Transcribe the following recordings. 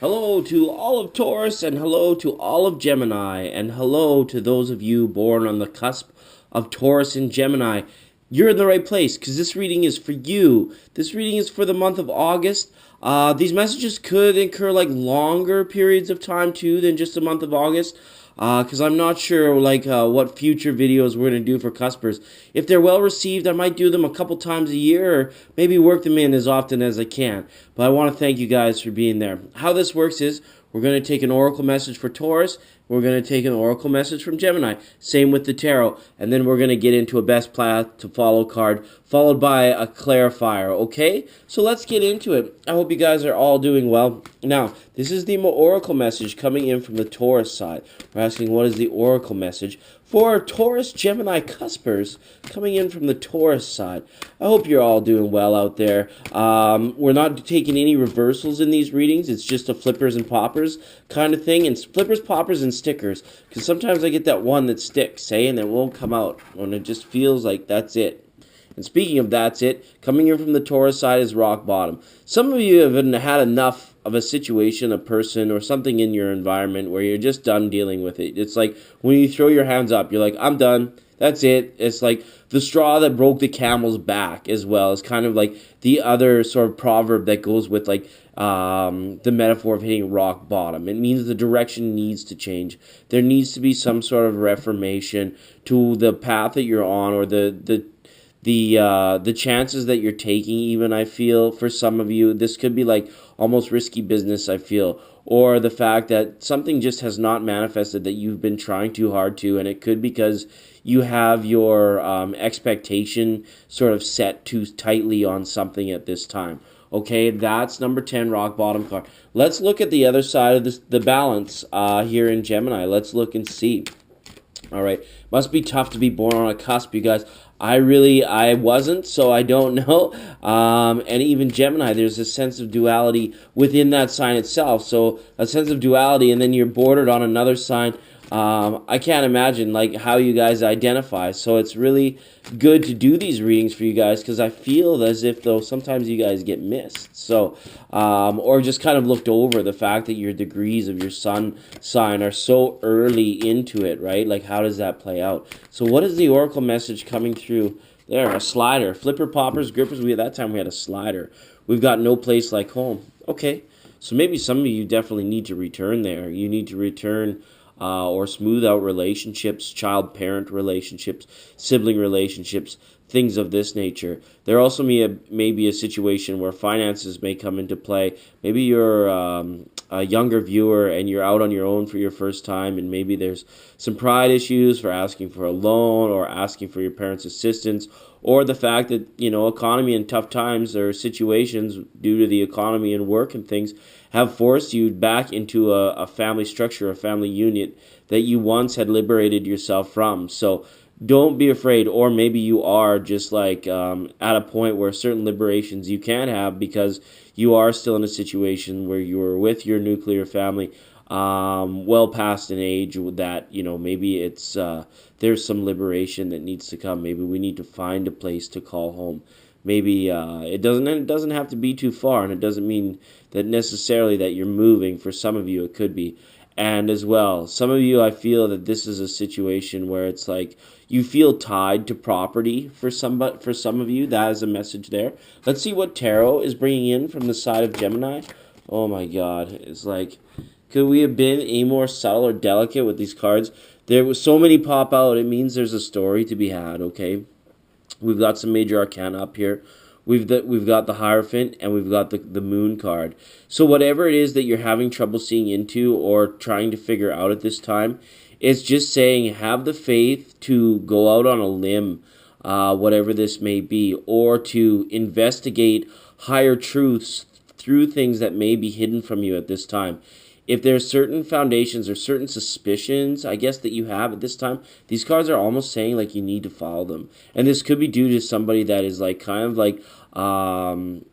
Hello to all of Taurus, and hello to all of Gemini, and hello to those of you born on the cusp of Taurus and Gemini. You're in the right place because this reading is for you. This reading is for the month of August. These messages could incur like longer periods of time too than just the month of August. Because I'm not sure what future videos we're going to do for Cuspers. If they're well received, I might do them a couple times a year or maybe work them in as often as I can. But I want to thank you guys for being there. How this works is we're going to take an oracle message for Taurus. We're going to take an oracle message from Gemini. Same with the tarot. And then we're going to get into a best path to follow card, followed by a clarifier, okay? So let's get into it. I hope you guys are all doing well. Now, this is the oracle message coming in from the Taurus side. We're asking what is the oracle message for Taurus, Gemini, Cuspers coming in from the Taurus side. I hope you're all doing well out there. We're not taking any reversals in these readings. It's just a flippers and poppers kind of thing. And flippers, poppers, and stickers. Because sometimes I get that one that sticks, and it won't come out. And it just feels like that's it. And speaking of that's it, coming in from the Taurus side is rock bottom. Some of you have had enough of a situation, a person, or something in your environment where you're just done dealing with it. It's like when you throw your hands up, you're like, I'm done. That's it. It's like the straw that broke the camel's back as well. It's kind of like the other sort of proverb that goes with like the metaphor of hitting rock bottom. It means the direction needs to change. There needs to be some sort of reformation to the path that you're on, or the chances that you're taking. Even I feel for some of you this could be like almost risky business, I feel, or the fact that something just has not manifested that you've been trying too hard to, and it could because you have your expectation sort of set too tightly on something at this time. Okay, that's number 10, rock bottom card. Let's look at the other side of the balance here in Gemini. Let's look and see. All right, must be tough to be born on a cusp, you guys. I wasn't, so I don't know. And even Gemini, there's a sense of duality within that sign itself. So a sense of duality, and then you're bordered on another sign. I can't imagine like how you guys identify. So it's really good to do these readings for you guys, because I feel as if though sometimes you guys get missed. So or just kind of looked over, the fact that your degrees of your sun sign are so early into it, right? Like how does that play out? So what is the oracle message coming through there? A slider, flipper, poppers, grippers. At that time we had a slider. We've got no place like home. Okay, so maybe some of you definitely need to return there. You need to return or smooth out relationships, child-parent relationships, sibling relationships, things of this nature. There also may be a situation where finances may come into play. Maybe you're a younger viewer and you're out on your own for your first time, and maybe there's some pride issues for asking for a loan or asking for your parents' assistance, or the fact that, economy and tough times or situations due to the economy and work and things have forced you back into a family structure, a family unit that you once had liberated yourself from. So don't be afraid, or maybe you are just like at a point where certain liberations you can have because you are still in a situation where you are with your nuclear family, well past an age that, maybe it's there's some liberation that needs to come. Maybe we need to find a place to call home. Maybe it doesn't have to be too far, and it doesn't mean that necessarily that you're moving. For some of you, it could be. And as well, some of you, I feel that this is a situation where it's like you feel tied to property. For some of you, that is a message there. Let's see what tarot is bringing in from the side of Gemini. Oh my God, it's like, could we have been any more subtle or delicate with these cards? There was so many pop out. It means there's a story to be had. Okay. We've got some major arcana up here. We've got the Hierophant, and we've got the Moon card. So whatever it is that you're having trouble seeing into or trying to figure out at this time, it's just saying have the faith to go out on a limb, whatever this may be, or to investigate higher truths through things that may be hidden from you at this time. If there's certain foundations or certain suspicions, I guess, that you have at this time, these cards are almost saying like you need to follow them. And this could be due to somebody that is like kind of like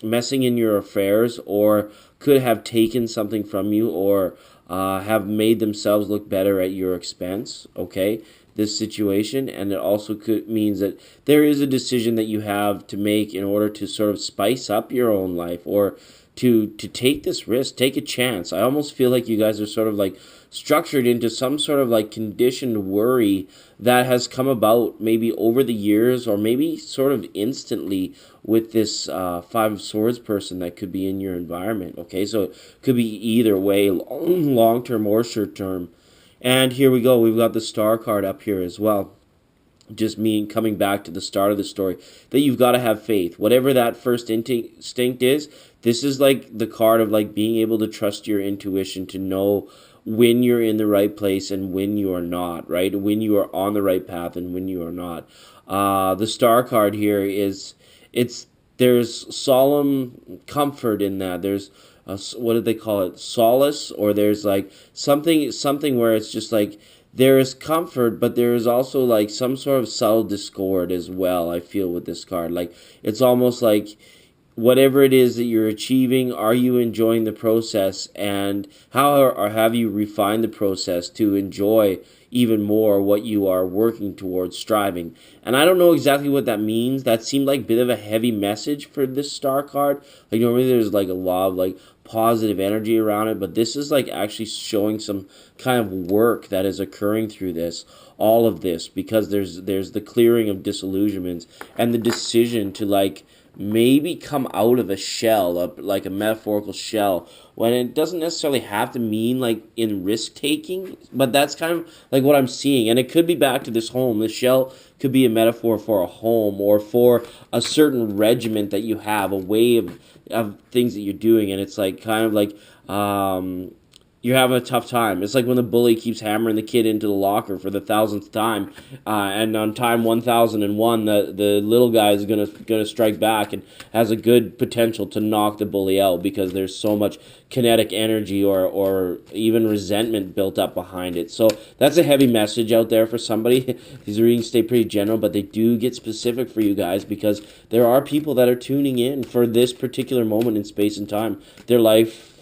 messing in your affairs, or could have taken something from you, or have made themselves look better at your expense, okay? This situation. And it also means that there is a decision that you have to make in order to sort of spice up your own life, or to take this risk, take a chance. I almost feel like you guys are sort of like structured into some sort of like conditioned worry that has come about maybe over the years or maybe sort of instantly with this Five of Swords person that could be in your environment. Okay, so it could be either way, long term or short term. And here we go. We've got the Star card up here as well. Just mean coming back to the start of the story that you've got to have faith. Whatever that first instinct is, this is like the card of like being able to trust your intuition to know when you're in the right place and when you are not, right? When you are on the right path and when you are not. The Star card here is it's there's solemn comfort in that. There's what do they call it? Solace, or there's like something where it's just like there is comfort, but there is also like some sort of subtle discord as well. I feel with this card, like it's almost like whatever it is that you're achieving, are you enjoying the process, and how or have you refined the process to enjoy even more what you are working towards striving. And I don't know exactly what that means. That seemed like a bit of a heavy message for this Star card. Like normally there's like a lot of like positive energy around it, but this is like actually showing some kind of work that is occurring through this, all of this, because there's the clearing of disillusionments and the decision to like maybe come out of a shell, like a metaphorical shell, when it doesn't necessarily have to mean like in risk taking, but that's kind of like what I'm seeing. And it could be back to this home. The shell could be a metaphor for a home or for a certain regiment that you have, a way of things that you're doing, and it's like kind of like you're having a tough time. It's like when the bully keeps hammering the kid into the locker for the 1,000th time, and on time 1,001, the little guy is gonna strike back and has a good potential to knock the bully out because there's so much kinetic energy or even resentment built up behind it. So that's a heavy message out there for somebody. These readings stay pretty general, but they do get specific for you guys because there are people that are tuning in for this particular moment in space and time.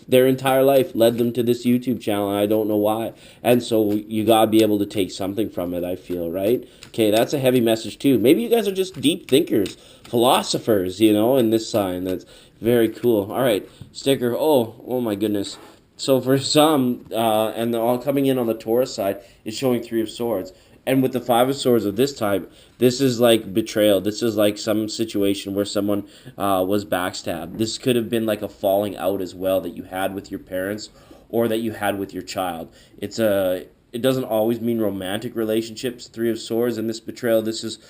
Their entire life led them to this YouTube channel, and I don't know why. And so you gotta be able to take something from it, I feel, right? Okay, that's a heavy message too. Maybe you guys are just deep thinkers, philosophers, in this sign. That's very cool. All right, sticker. Oh my goodness. So for some, and they're all coming in on the Taurus side, is showing Three of Swords. And with the Five of Swords of this time, this is like betrayal. This is like some situation where someone was backstabbed. This could have been like a falling out as well that you had with your parents or that you had with your child. It doesn't always mean romantic relationships. Three of Swords and this betrayal. This is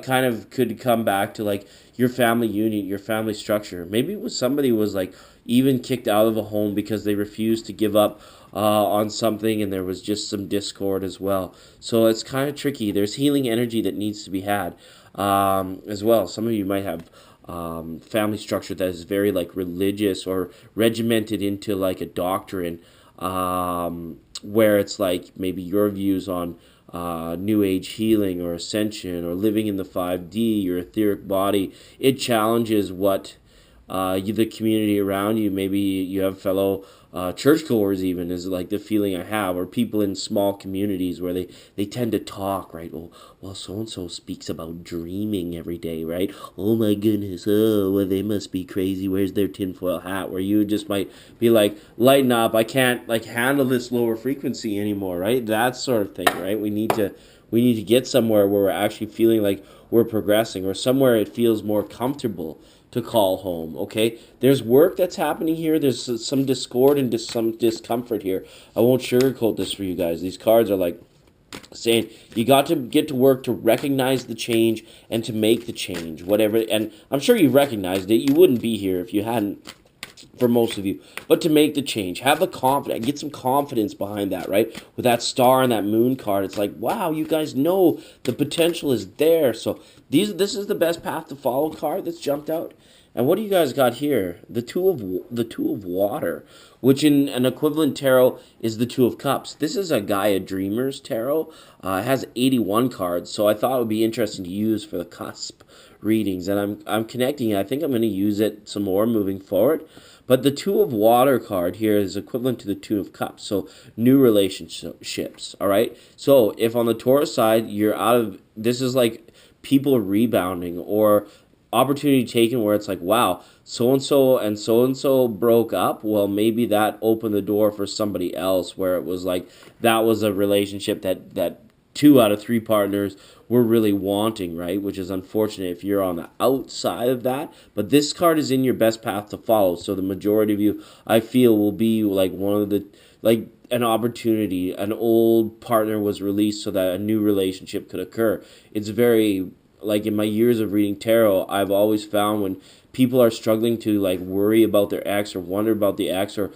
kind of could come back to like your family unit, your family structure. Maybe it was somebody was like even kicked out of a home because they refused to give up on something, and there was just some discord as well. So it's kind of tricky. There's healing energy that needs to be had as well. Some of you might have family structure that is very like religious or regimented into like a doctrine where it's like maybe your views on new age healing or ascension or living in the 5D, your etheric body. It challenges what the community around you, maybe you have fellow churchgoers even, is like the feeling I have, or people in small communities where they tend to talk, right? Well, so-and-so speaks about dreaming every day, right? Oh my goodness, well, they must be crazy. Where's their tinfoil hat? Where you just might be like, lighten up, I can't like handle this lower frequency anymore, right? That sort of thing, right? We need to get somewhere where we're actually feeling like we're progressing, or somewhere it feels more comfortable to call home. Okay, there's work that's happening here. There's some discord and some discomfort here. I won't sugarcoat this for you guys. These cards are like saying you got to get to work to recognize the change and to make the change, whatever. And I'm sure you recognized it. You wouldn't be here if you hadn't, for most of you. But to make the change, have the confidence, get some confidence behind that, right? With that star and that moon card, it's like, wow, you guys know the potential is there. So this is the best path to follow card that's jumped out. And what do you guys got here? The two of water, which in an equivalent tarot is the Two of Cups. This is a Gaia Dreamers tarot. It has 81 cards, so I thought it would be interesting to use for the cusp readings. And I'm connecting it. I think I'm going to use it some more moving forward. But the Two of Water card here is equivalent to the Two of Cups, so new relationships, all right? So if on the Taurus side, you're out of, this is like people rebounding, or opportunity taken where it's like, wow, so and so broke up. Well, maybe that opened the door for somebody else, where it was like that was a relationship that 2 out of 3 partners were really wanting, right? Which is unfortunate if you're on the outside of that. But this card is in your best path to follow. So the majority of you, I feel, will be like one of the, like an opportunity. An old partner was released so that a new relationship could occur. It's very, like in my years of reading tarot, I've always found when people are struggling to like worry about their ex or wonder about the ex, or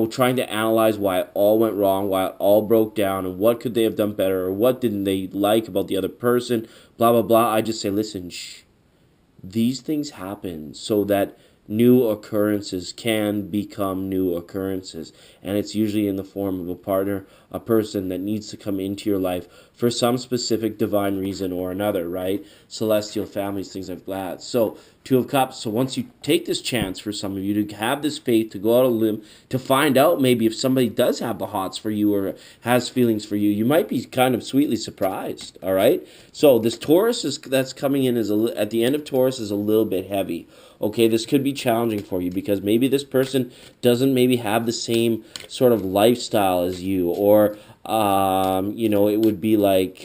trying to analyze why it all went wrong, why it all broke down, and what could they have done better, or what didn't they like about the other person, blah blah blah. I just say, listen, shh, these things happen so that new occurrences can become new occurrences. And it's usually in the form of a partner, a person that needs to come into your life for some specific divine reason or another, right? Celestial families, things like that. So 2 of Cups. So once you take this chance, for some of you to have this faith, to go out on a limb, to find out maybe if somebody does have the hots for you or has feelings for you, you might be kind of sweetly surprised. All right. So this Taurus that's coming in at the end of Taurus is a little bit heavy. Okay, this could be challenging for you because maybe this person doesn't maybe have the same sort of lifestyle as you, or it would be like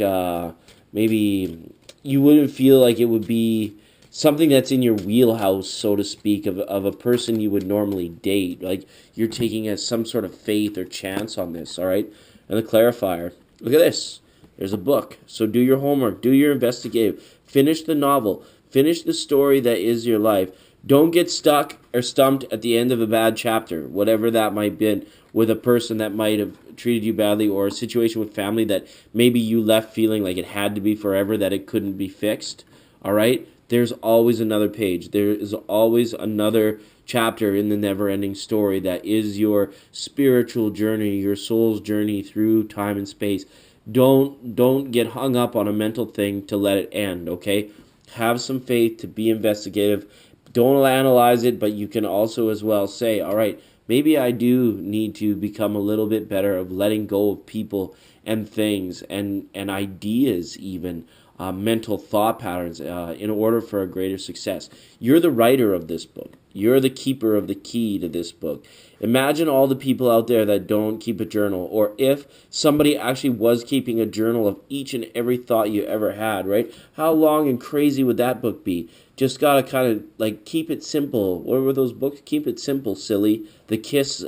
maybe you wouldn't feel like it would be something that's in your wheelhouse, so to speak, of a person you would normally date. Like you're taking as some sort of faith or chance on this, all right? And the clarifier, look at this. There's a book. So do your homework, do your investigative, finish the novel, finish the story that is your life. Don't get stuck or stumped at the end of a bad chapter, whatever that might be, with a person that might have treated you badly, or a situation with family that maybe you left feeling like it had to be forever, that it couldn't be fixed. All right? There's always another page. There is always another chapter in the never-ending story that is your spiritual journey, your soul's journey through time and space. Don't get hung up on a mental thing to let it end, okay? Have some faith, to be investigative. Don't analyze it, but you can also as well say, all right, maybe I do need to become a little bit better of letting go of people and things and ideas, even mental thought patterns, in order for a greater success. You're the writer of this book. You're the keeper of the key to this book. Imagine all the people out there that don't keep a journal, or if somebody actually was keeping a journal of each and every thought you ever had, right? How long and crazy would that book be? Just gotta kind of like keep it simple. What were those books? Keep it simple, silly. The KISS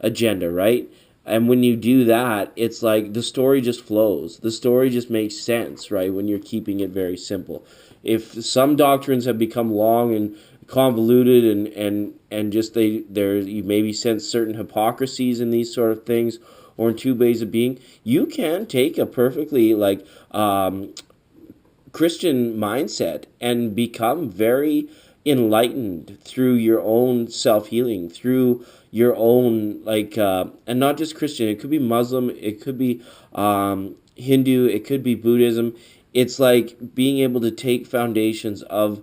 agenda, right? And when you do that, it's like the story just flows. The story just makes sense, right? When you're keeping it very simple. If some doctrines have become long and convoluted and just you maybe sense certain hypocrisies in these sort of things, or in 2 ways of being, you can take a perfectly like Christian mindset and become very enlightened through your own self-healing, through your own and not just Christian. It could be Muslim, it could be Hindu, it could be Buddhism. It's like being able to take foundations of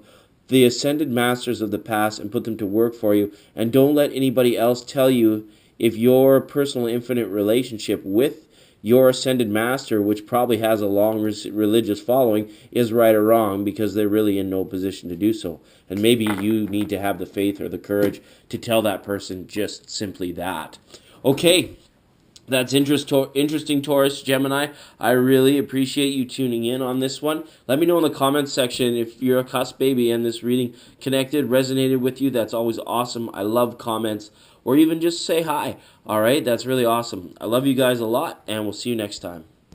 the ascended masters of the past and put them to work for you, and don't let anybody else tell you if your personal infinite relationship with your ascended master, which probably has a long religious following, is right or wrong, because they're really in no position to do so. And maybe you need to have the faith or the courage to tell that person just simply that. Okay, that's interesting, Taurus, Gemini. I really appreciate you tuning in on this one. Let me know in the comments section if you're a cusp baby and this reading connected, resonated with you. That's always awesome. I love comments, or even just say hi. All right, that's really awesome. I love you guys a lot, and we'll see you next time.